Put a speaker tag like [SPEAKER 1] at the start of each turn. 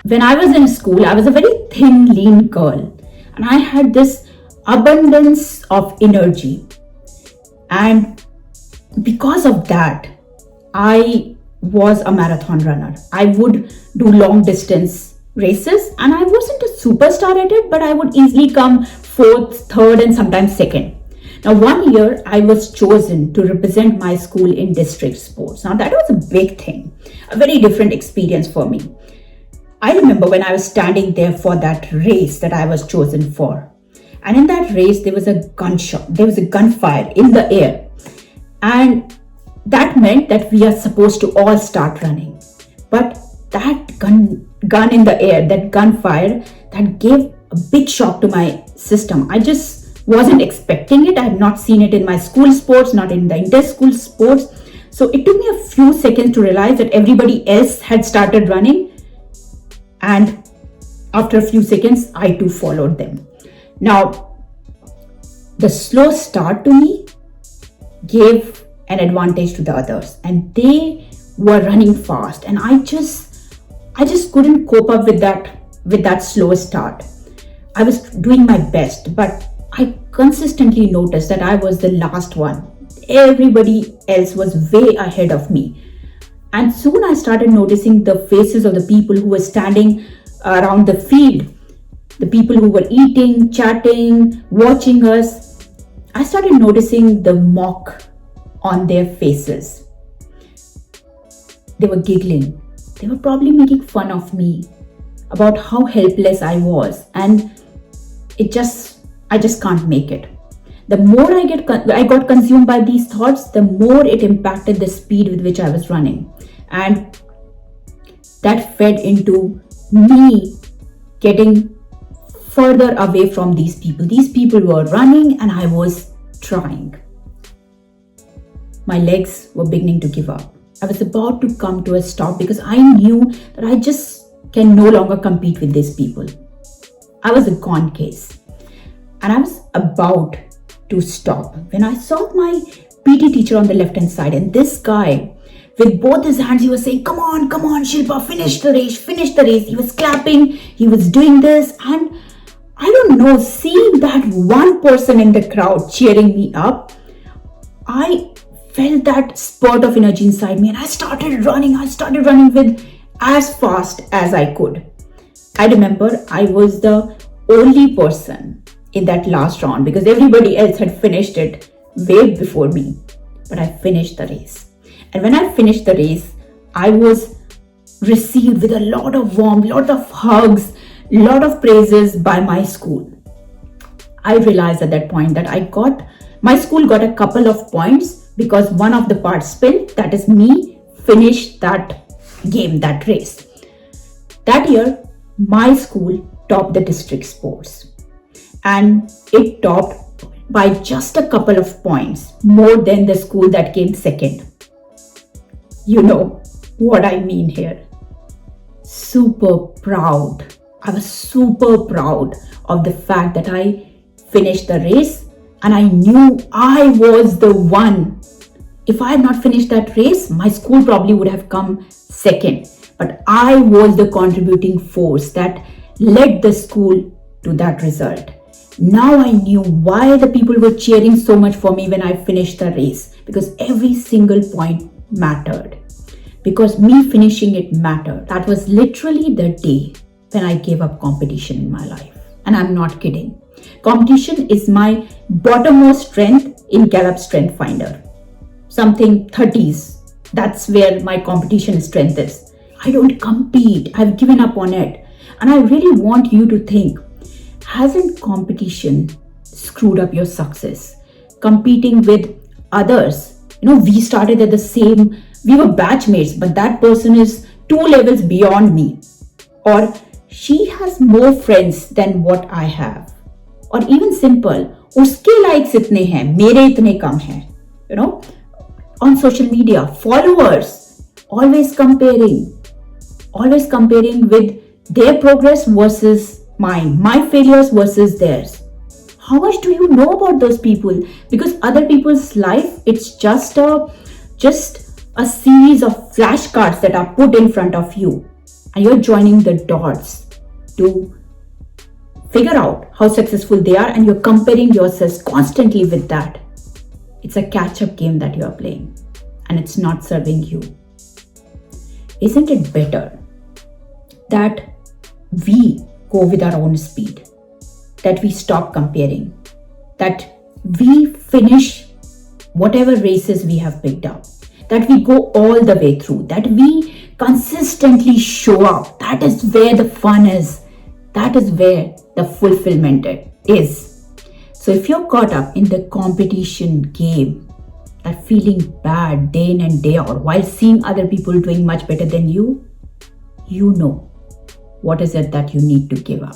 [SPEAKER 1] when I was in school, I was a very thin, lean girl, and I had this abundance of energy. And because of that, I was a marathon runner. I would do long distance races, and I wasn't a superstar at it, but I would easily come fourth, third, and sometimes second. Now, one year I was chosen to represent my school in district sports. Now, that was a big thing, a very different experience for me. I remember when I was standing there for that race that I was chosen for. And in that race, there was a gunshot, there was a gunfire in the air. And that meant that we are supposed to all start running. But that gun in the air, that gunfire, that gave a big shock to my system. I just wasn't expecting it. I had not seen it in my school sports, not in the inter-school sports. So it took me a few seconds to realize that everybody else had started running. And after a few seconds, I too followed them. Now, the slow start to me gave an advantage to the others, and they were running fast, and I just couldn't cope up with that slow start. I was doing my best, but I consistently noticed that I was the last one. Everybody else was way ahead of me. And soon I started noticing the faces of the people who were standing around the field, the people who were eating, chatting, watching us. I started noticing the mock on their faces. They were giggling. They were probably making fun of me about how helpless I was, and I just can't make it. The more I got consumed by these thoughts, the more it impacted the speed with which I was running, and that fed into me getting further away from these people. These people were running and I was trying. My legs were beginning to give up. I was about to come to a stop because I knew that I just can no longer compete with these people. I was a gone case, and I was about to stop when I saw my PT teacher on the left hand side, and this guy with both his hands, he was saying, come on, Shilpa, finish the race. He was clapping, he was doing this, and I don't know, seeing that one person in the crowd cheering me up, I felt that spurt of energy inside me, and I started running with as fast as I could. I remember I was the only person in that last round because everybody else had finished it way before me. But I finished the race. And when I finished the race, I was received with a lot of warmth, lot of hugs, lot of praises by my school. I realized at that point that my school got a couple of points because one of the participants, that is me, finished that game, that race. That year, my school topped the district sports, and it topped by just a couple of points more than the school that came second. You know what I mean here. Super proud. I was super proud of the fact that I finished the race, and I knew I was the one. If I had not finished that race, my school probably would have come second. But I was the contributing force that led the school to that result. Now I knew why the people were cheering so much for me when I finished the race, because every single point mattered. Because me finishing it mattered. That was literally the day when I gave up competition in my life. And I'm not kidding. Competition is my bottommost strength in Gallup Strength Finder. Something 30s. That's where my competition strength is. I don't compete. I've given up on it. And I really want you to think, hasn't competition screwed up your success? Competing with others. We started at the same, we were batchmates, but that person is 2 levels beyond me. Or she has more friends than what I have. Or even simple, uske likes itne hain, mere itne kam hain. On social media, followers, always comparing with their progress versus mine, my failures versus theirs. How much do you know about those people? Because other people's life, it's just a series of flashcards that are put in front of you. and you're joining the dots to figure out how successful they are, and you're comparing yourselves constantly with that. It's a catch-up game that you're playing, and it's not serving you. Isn't it better that we go with our own speed, that we stop comparing, that we finish whatever races we have picked up, that we go all the way through, that we consistently show up? That is where the fun is. That is where the fulfillment is. So if you're caught up in the competition game, that feeling bad day in and day out while seeing other people doing much better than you, you know what is it that you need to give up.